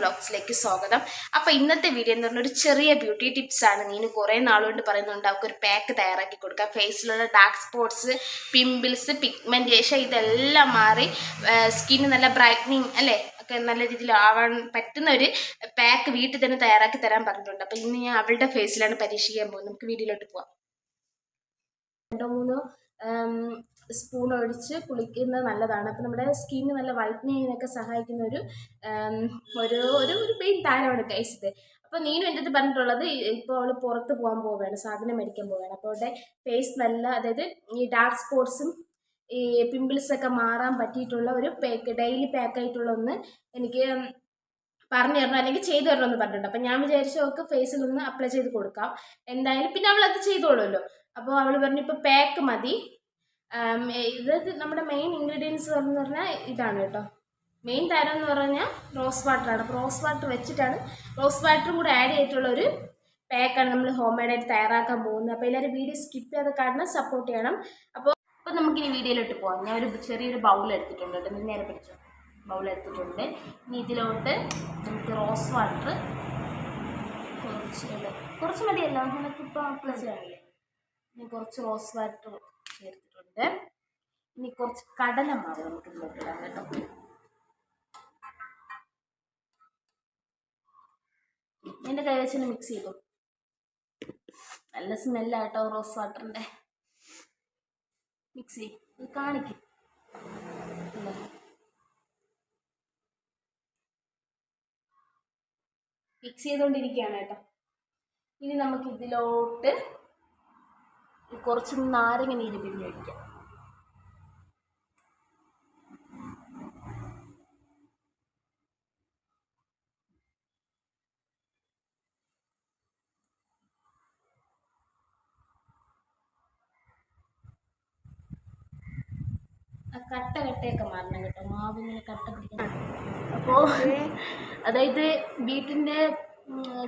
വ്ളോഗ്സിലേക്ക് സ്വാഗതം. അപ്പോൾ ഇന്നത്തെ വീഡിയോ എന്ന് പറഞ്ഞാൽ ഒരു ചെറിയ ബ്യൂട്ടി ടിപ്സ് ആണ്. നീನು കുറേ നാളുകൊണ്ട് പറയുന്നുണ്ട് അവൾക്കൊരു പാക്ക് തയ്യാറാക്കി കൊടുക്കുക. ഫേസിലുള്ള ഡാർക്ക് സ്പോട്ട്സ്, പിമ്പിൾസ്, പിഗ്മെൻറ്റേഷൻ ഇതെല്ലാം മാറി സ്കിന്ന് നല്ല ബ്രൈറ്റനിങ് അല്ലേ ഒക്കെ നല്ല രീതിയിൽ ആവാൻ പറ്റുന്ന ഒരു പാക്ക് വീട്ടിൽ തന്നെ തയ്യാറാക്കി തരാൻ പറഞ്ഞിട്ടുണ്ട്. അപ്പോൾ ഇന്ന് ഞാൻ അവളുടെ ഫേസിലാണ് പരീക്ഷിക്കാൻ പോകുന്നത്. നമുക്ക് വീഡിയോയിലോട്ട് പോവാം. 2-3 സ്പൂൺ ഒഴിച്ച് കുളിക്കുന്നത് നല്ലതാണ്. അപ്പോൾ നമ്മുടെ സ്കിന്ന് നല്ല വൈറ്റനിങ് ചെയ്യാനൊക്കെ സഹായിക്കുന്ന ഒരു മെയിൻ താരമാണ് ഗൈസ് ഇത്. അപ്പോൾ നീനും എൻ്റെ അടുത്ത് പറഞ്ഞിട്ടുള്ളത് ഇപ്പോൾ അവൾ പുറത്ത് പോകാൻ പോവുകയാണ്, സാധനം മേടിക്കാൻ പോവുകയാണ്. അപ്പോൾ അവളുടെ ഫേസ് നല്ല, അതായത് ഈ ഡാർക്ക് സ്പോട്ട്സും ഈ പിമ്പിൾസൊക്കെ മാറാൻ പറ്റിയിട്ടുള്ള ഒരു പാക്ക്, ഡെയിലി പാക്കായിട്ടുള്ള ഒന്ന് എനിക്ക് പറഞ്ഞു തരണം അല്ലെങ്കിൽ ചെയ്തു തരണമെന്ന് പറഞ്ഞിട്ടുണ്ട്. അപ്പം ഞാൻ വിചാരിച്ചു അവൾക്ക് ഫേസിലൊന്ന് അപ്ലൈ ചെയ്ത് കൊടുക്കാം എന്തായാലും, പിന്നെ അവൾ അത് ചെയ്തോളുമല്ലോ. അപ്പോൾ അവൾ പറഞ്ഞു ഇപ്പോൾ പാക്ക് മതി. ഇത് നമ്മുടെ മെയിൻ ഇൻഗ്രീഡിയൻസ് എന്ന് പറഞ്ഞാൽ ഇതാണ് കേട്ടോ. മെയിൻ താരം എന്ന് പറഞ്ഞാൽ റോസ് വാട്ടറാണ്. അപ്പോൾ റോസ് വാട്ടർ വെച്ചിട്ടാണ്, റോസ് വാട്ടറും കൂടെ ആഡ് ചെയ്തിട്ടുള്ള ഒരു പാക്കാണ് നമ്മൾ ഹോം മെയ്ഡായിട്ട് തയ്യാറാക്കാൻ പോകുന്നത്. അപ്പോൾ എല്ലാവരും വീഡിയോ സ്കിപ്പ് ചെയ്ത് കാണണം, സപ്പോർട്ട് ചെയ്യണം. അപ്പോൾ നമുക്കിനി വീഡിയോയിലോട്ട് പോകാം. ഞാൻ ഒരു ചെറിയൊരു ബൗൾ എടുത്തിട്ടുണ്ട് കേട്ടോ, നീ നേരെ പിടിച്ചു ബൗൾ എടുത്തിട്ടുണ്ട്. ഇനി ഇതിലോട്ട് നമുക്ക് റോസ് വാട്ടർ കുറച്ച് മതിയല്ലോ, നമുക്കിപ്പോൾ അപ്ലൈ ചെയ്യാനില്ലേ. ഇനി കുറച്ച് റോസ് വാട്ടർ ചേർത്തിട്ടുണ്ട്. ഇനി കുറച്ച് കടലമാവ് നമുക്ക് ഇതിലോട്ട് ഇടാം കേട്ടോ. എൻ്റെ കൈ വെച്ച് മിക്സ് ചെയ്തു. നല്ല സ്മെല്ലാട്ടോ റോസ് വാട്ടറിൻ്റെ. മിക്സ് ചെയ്ത് കാണിക്കും. മിക്സ് ചെയ്തുകൊണ്ടിരിക്കുകയാണ് കേട്ടോ. ഇനി നമുക്ക് ഇതിലോട്ട് കുറച്ച് നാരങ്ങ നീര് പിഴിഞ്ഞ് ഒഴിക്കാം. കട്ടയൊക്കെ മാറണം കേട്ടോ, മാവിങ്ങനെ കട്ട പിടിക്കണം. അപ്പോൾ അതായത് വീട്ടിൻ്റെ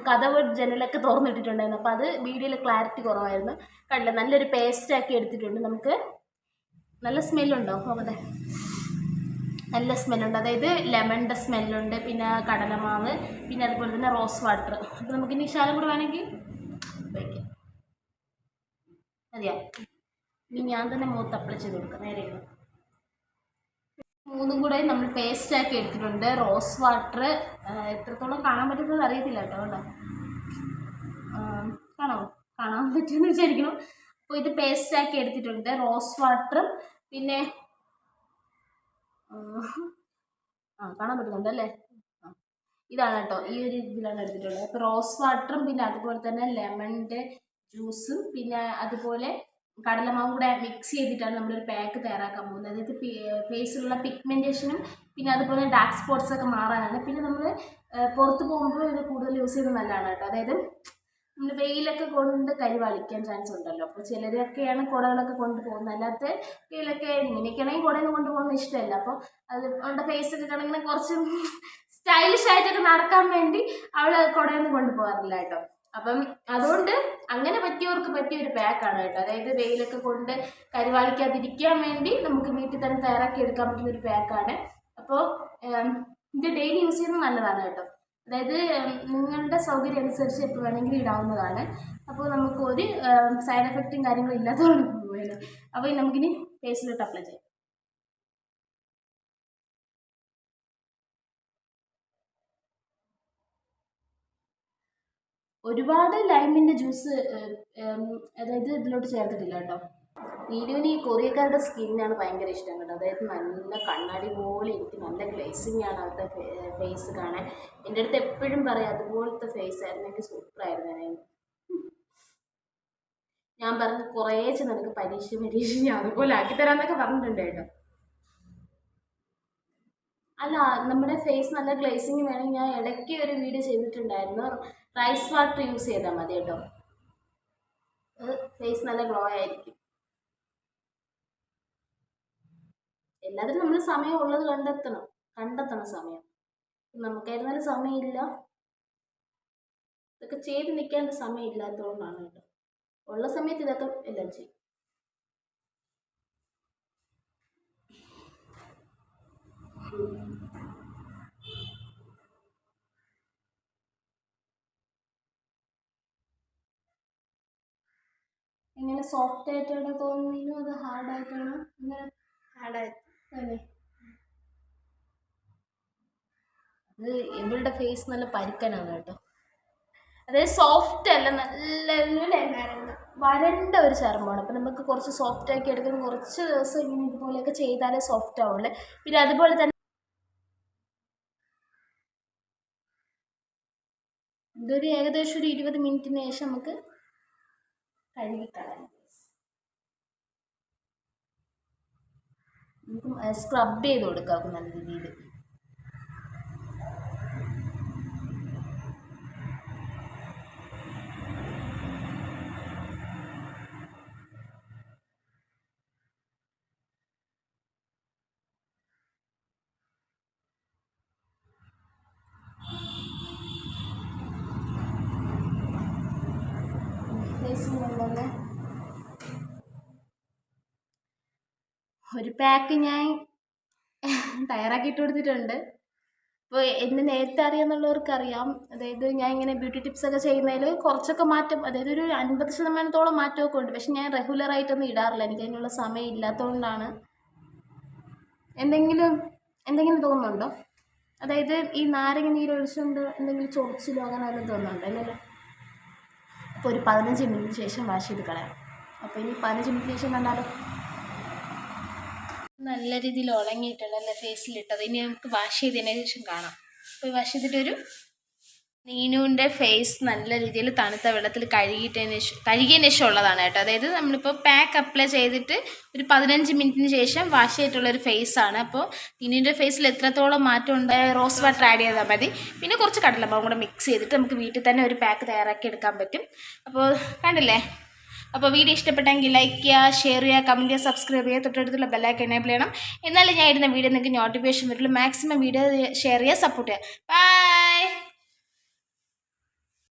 കതവ് ജനലൊക്കെ തുറന്നിട്ടിട്ടുണ്ടായിരുന്നു. അപ്പോൾ അത് വീഡിയോയിൽ ക്ലാരിറ്റി കുറവായിരുന്നു, കണ്ടില്ല. നല്ലൊരു പേസ്റ്റാക്കി എടുത്തിട്ടുണ്ട്. നമുക്ക് നല്ല സ്മെല്ലുണ്ടാവും. അവിടെ നല്ല സ്മെല്ലുണ്ട്, അതായത് ലെമണിൻ്റെ സ്മെല്ലുണ്ട്, പിന്നെ കടലമാവ്, പിന്നെ അതുപോലെ തന്നെ റോസ് വാട്ടർ. അപ്പോൾ നമുക്ക് ഇനി ശാലം കൂടെ വേണമെങ്കിൽ വയ്ക്കാം. മതിയാ. ഇനി ഞാൻ തന്നെ മുഖത്ത് അപ്ലൈ ചെയ്ത് കൊടുക്കാം. നേരെ മൂന്നും കൂടെ നമ്മൾ പേസ്റ്റാക്കി എടുത്തിട്ടുണ്ട്. റോസ് വാട്ടർ എത്രത്തോളം കാണാൻ പറ്റുന്നത് അറിയത്തില്ല കേട്ടോ. കേട്ടോ കാണാൻ പറ്റുമെന്ന് വിചാരിക്കണം. അപ്പോൾ ഇത് പേസ്റ്റാക്കി എടുത്തിട്ടുണ്ട്. റോസ് വാട്ടറും പിന്നെ കാണാൻ പറ്റുന്നുണ്ട് അല്ലേ. ഇതാണ് കേട്ടോ, ഈ ഒരു ഇതിലാണ് എടുത്തിട്ടുള്ളത്. അപ്പോൾ റോസ് വാട്ടറും പിന്നെ അതുപോലെ തന്നെ ലെമണിൻ്റെ ജ്യൂസും പിന്നെ അതുപോലെ കടലമാവും കൂടെ മിക്സ് ചെയ്തിട്ടാണ് നമ്മളൊരു പാക്ക് തയ്യാറാക്കാൻ പോകുന്നത്. അതായത് ഫേസിലുള്ള പിഗ്മെൻറ്റേഷനും പിന്നെ അതുപോലെ ഡാർക്ക് സ്പോട്ട്സൊക്കെ മാറാനാണ്. പിന്നെ നമ്മൾ പുറത്ത് പോകുമ്പോൾ ഇത് കൂടുതൽ യൂസ് ചെയ്യുന്നത് നല്ലതാണ് കേട്ടോ. അതായത് നമ്മൾ വെയിലൊക്കെ കൊണ്ട് കരിവാളിക്കാൻ ചാൻസ് ഉണ്ടല്ലോ. അപ്പോൾ ചിലരൊക്കെയാണ് കുടകളൊക്കെ കൊണ്ടുപോകുന്നത്. അല്ലാത്ത വെയിലൊക്കെ ഇങ്ങനെയൊക്കെയാണെങ്കിൽ കുടയൊന്നും കൊണ്ടുപോകുന്നത് ഇഷ്ടമല്ല. അപ്പോൾ അത് അവളുടെ ഫേസൊക്കെ കണക്കിന് കുറച്ച് സ്റ്റൈലിഷ് ആയിട്ടൊക്കെ നടക്കാൻ വേണ്ടി അവൾ കുടയൊന്നും കൊണ്ടുപോകാറില്ല കേട്ടോ. അപ്പം അതുകൊണ്ട് അങ്ങനെ പറ്റിയവർക്ക് പറ്റിയൊരു പാക്കാണ് കേട്ടോ. അതായത് വെയിലൊക്കെ കൊണ്ട് കരിവാളിക്കാതിരിക്കാൻ വേണ്ടി നമുക്ക് വീട്ടിൽ തന്നെ തയ്യാറാക്കി എടുക്കാൻ പറ്റുന്ന ഒരു പാക്കാണ്. അപ്പോൾ ഇത് ഡെയിലി യൂസ് ചെയ്യുന്നത് നല്ലതാണ് കേട്ടോ. അതായത് നിങ്ങളുടെ സൗകര്യം അനുസരിച്ച് എപ്പോൾ വേണമെങ്കിലും ഇടാവുന്നതാണ്. അപ്പോൾ നമുക്ക് ഒരു സൈഡ് എഫക്റ്റും കാര്യങ്ങളും ഇല്ലാത്തതുകൊണ്ട് പോകുമല്ലോ. അപ്പോൾ നമുക്കിനി ഫേസിലോട്ട് അപ്ലൈ ചെയ്യാം. ഒരുപാട് ലൈമിൻ്റെ ജ്യൂസ് അതായത് ഇതിലോട്ട് ചേർത്തിട്ടില്ല കേട്ടോ. നീലുവിന് ഈ കൊറിയക്കാരുടെ സ്കിന്നാണ് ഭയങ്കര ഇഷ്ടം കേട്ടോ. അതായത് നല്ല കണ്ണാടി പോലെ ഇരിക്കും, നല്ല ഗ്ലേസിങ് ആണ് അവരുടെ ഫേസ് കാണാൻ. എൻ്റെ അടുത്ത് എപ്പോഴും പറയും അതുപോലത്തെ ഫേസ് ആയിരുന്നു, എനിക്ക് സൂപ്പറായിരുന്നു. ഞാൻ പറഞ്ഞു കുറേശ്ശെ നിനക്ക് പരീക്ഷ ഞാൻ അതുപോലെ ആക്കിത്തരാന്നൊക്കെ പറഞ്ഞിട്ടുണ്ട് കേട്ടോ. അല്ല, നമ്മുടെ ഫേസ് നല്ല ഗ്ലേസിങ് വേണമെങ്കിൽ ഞാൻ ഇടയ്ക്ക് ഒരു വീഡിയോ ചെയ്തിട്ടുണ്ടായിരുന്നു. റൈസ് വാട്ടർ യൂസ് ചെയ്താൽ മതി കേട്ടോ, ഫേസ് നല്ല ഗ്ലോ ആയിരിക്കും. എല്ലാത്തിനും നമ്മൾ സമയം ഉള്ളത് കണ്ടെത്തണം സമയം. നമുക്കായിരുന്നാലും സമയമില്ല, ഇതൊക്കെ ചെയ്ത് നിൽക്കേണ്ട സമയം ഇല്ലാത്തതുകൊണ്ടാണ് കേട്ടോ. ഉള്ള സമയത്ത് ഇതൊക്കെ എല്ലാം ചെയ്യും. എങ്ങനെ സോഫ്റ്റ് ആയിട്ടാണ് തോന്നുന്നു അത് ഹാർഡായിട്ടാണോ? ഇങ്ങനെ ഹാർഡായിട്ട് അല്ലേ? അത് ഇവളുടെ ഫേസ് നല്ല പരുക്കനാണ് കേട്ടോ. അതായത് സോഫ്റ്റ് അല്ല, നല്ല വരണ്ട ഒരു ചർമ്മമാണ്. അപ്പം നമുക്ക് കുറച്ച് സോഫ്റ്റ് ആക്കി എടുക്കുന്ന കുറച്ച് ദിവസം ഇങ്ങനെ ഇതുപോലെയൊക്കെ ചെയ്താലേ സോഫ്റ്റ് ആവുള്ളൂ. പിന്നെ അതുപോലെ തന്നെ ഇതൊരു ഏകദേശം ഒരു 20 മിനിറ്റിന് ശേഷം നമുക്ക് കഴുകിക്കളയാം. നമുക്ക് സ്ക്രബ് ചെയ്ത് കൊടുക്കാം നല്ല രീതിയിൽ. കൊണ്ടുവന്ന് ഒരു പാക്ക് ഞാൻ തയ്യാറാക്കിയിട്ട് കൊടുത്തിട്ടുണ്ട്. ഇപ്പോൾ എന്നെ നേരത്തെ അറിയാമെന്നുള്ളവർക്ക് അറിയാം. അതായത് ഞാൻ ഇങ്ങനെ ബ്യൂട്ടി ടിപ്സൊക്കെ ചെയ്യുന്നതിൽ കുറച്ചൊക്കെ മാറ്റം, അതായത് ഒരു 50% മാറ്റമൊക്കെ ഉണ്ട്. പക്ഷെ ഞാൻ റെഗുലറായിട്ടൊന്നും ഇടാറില്ല, എനിക്ക് അതിനുള്ള സമയം ഇല്ലാത്തതുകൊണ്ടാണ്. എന്തെങ്കിലും തോന്നുന്നുണ്ടോ? അതായത് ഈ നാരങ്ങ നീരൊഴിച്ചുകൊണ്ട് എന്തെങ്കിലും ചൊറിച്ചിലോ അങ്ങനെ വല്ലതും തോന്നുന്നുണ്ടോ? അല്ലല്ലോ. അപ്പോൾ ഒരു 15 മിനിറ്റിന് ശേഷം വാഷ് ചെയ്ത് കളയാം. അപ്പോൾ ഇനി 15 മിനിറ്റിന് ശേഷം കണ്ടാലോ. നല്ല രീതിയിൽ ഉണങ്ങിയിട്ടുണ്ടല്ലേ ഫേസിലിട്ടത്. ഇനി നമുക്ക് വാഷ് ചെയ്തതിന് ശേഷം കാണാം. അപ്പോൾ വാഷ് ചെയ്തിട്ടൊരു നീനുവിൻ്റെ ഫേസ് നല്ല രീതിയിൽ തണുത്ത വെള്ളത്തിൽ കഴുകിയതിന് ശേഷം ഉള്ളതാണ് കേട്ടോ. അതായത് നമ്മളിപ്പോൾ പാക്ക് അപ്ലൈ ചെയ്തിട്ട് ഒരു 15 മിനിറ്റിന് ശേഷം വാഷ് ചെയ്തിട്ടുള്ളൊരു ഫേസാണ്. അപ്പോൾ നീനുവിൻ്റെ ഫേസിൽ എത്രത്തോളം മാറ്റം ഉണ്ട്, റോസ് വാട്ടർ ആഡ് ചെയ്താൽ മതി. പിന്നെ കുറച്ച് കടലമാവും കൂടെ മിക്സ് ചെയ്തിട്ട് നമുക്ക് വീട്ടിൽ തന്നെ ഒരു പാക്ക് തയ്യാറാക്കി എടുക്കാൻ പറ്റും. അപ്പോൾ കണ്ടില്ലേ. അപ്പോൾ വീഡിയോ ഇഷ്ടപ്പെട്ടെങ്കിൽ ലൈക്ക് ചെയ്യുക, ഷെയർ ചെയ്യുക, കമൻറ്റ് ചെയ്യുക, സബ്സ്ക്രൈബ് ചെയ്യുക, തൊട്ടടുത്തുള്ള ബെല്ലൈക്കൺ എനേബിൾ ചെയ്യണം. എന്നാലും ഞാൻ ഇടുന്ന വീഡിയോ നിങ്ങൾക്ക് നോട്ടിഫിക്കേഷൻ വരുള്ളൂ. മാക്സിമം വീഡിയോ ഷെയർ ചെയ്യുക, സപ്പോർട്ട് ചെയ്യുക. ബൈ.